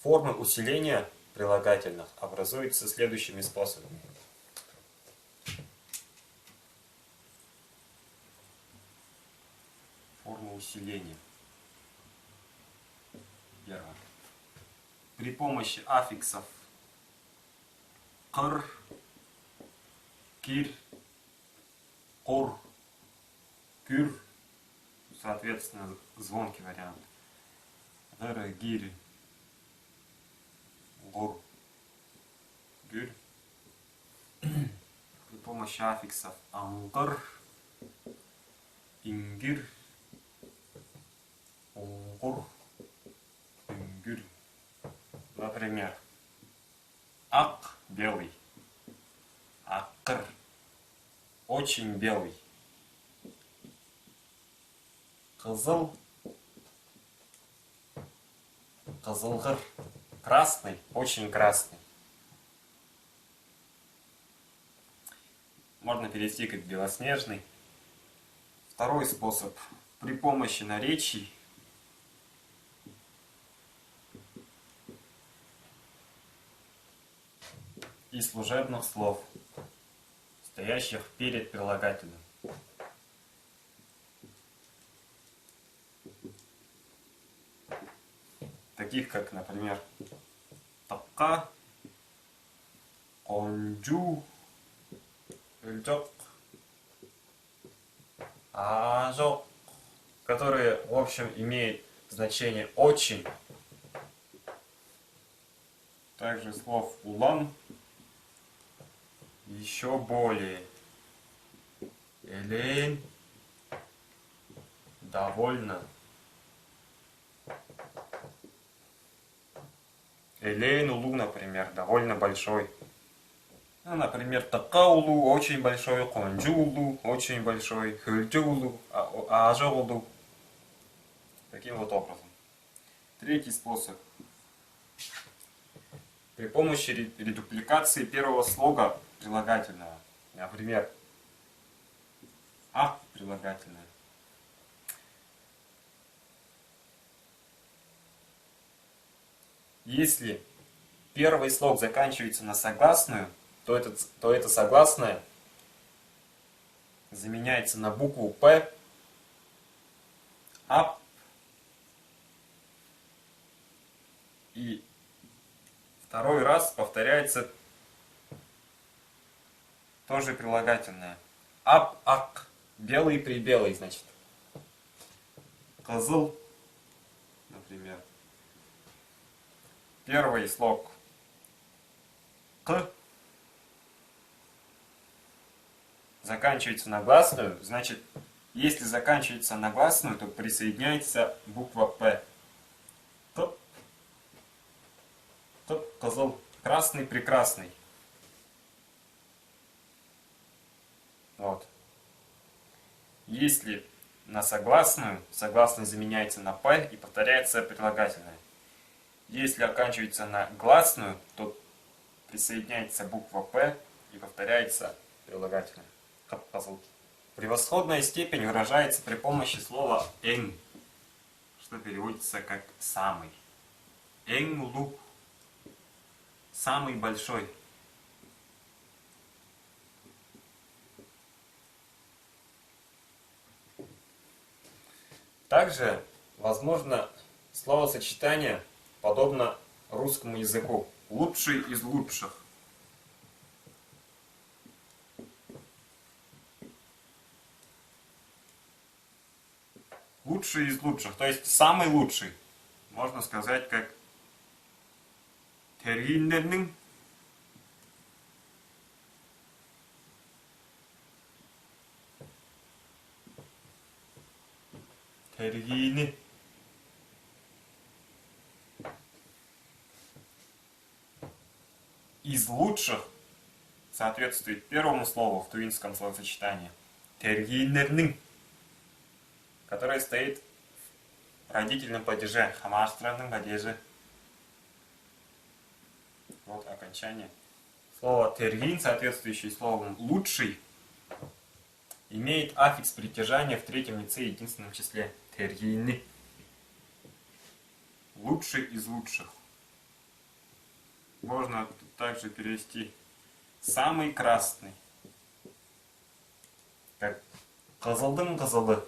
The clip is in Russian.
Формы усиления прилагательных образуются следующими способами. Форма усиления. Первое. При помощи аффиксов кр, кир, кур, кюр, соответственно, звонкий вариант. Р, гир, гур, гюр. При помощи аффиксов ангр, ингир, унгур, ингюр. Например, ак – белый, акр – очень белый, кызыл – кызылгыр – красный, очень красный. Можно перевести как белоснежный. Второй способ. При помощи наречий и служебных слов, стоящих перед прилагательным. Таких как, например, такка, конджу, ыльджок, ажок, которые, в общем, имеют значение очень. Также слов улан еще более. Элейн довольно. Элейн улу, например, довольно большой. Ну, например, такаулу очень большой, конджулу очень большой, хыльджулу, ажолу. Таким вот образом. Третий способ. При помощи редупликации первого слога прилагательного. Например, а прилагательное. Если первый слог заканчивается на согласную, то это согласное заменяется на букву П, ап, и второй раз повторяется тоже прилагательное. Ап, ак, белый при белый, значит. Козыл, например. Первый слог к заканчивается на гласную, значит, если заканчивается на гласную, то присоединяется буква П. Топ, топ, козел, красный, прекрасный. Вот. Если на согласную, согласный заменяется на П и повторяется прилагательное. Если оканчивается на гласную, то присоединяется буква П и повторяется прилагательное. Превосходная степень выражается при помощи слова «эн», что переводится как «самый». «Эн лу» – «самый большой». Также возможно словосочетание подобно русскому языку. Лучший из лучших. Лучший из лучших, то есть самый лучший. Можно сказать как тергиннернин тергини. Из лучших соответствует первому слову в тувинском словосочетании. Тергиннернин, которое стоит в родительном падеже. Хамарстранном падеже. Вот окончание. Слово тергин, соответствующее словом лучший, имеет аффикс притяжания в третьем лице единственном числе. Тергини. Лучший из лучших. Можно также перевести самый красный. Как кызылдың кызылы.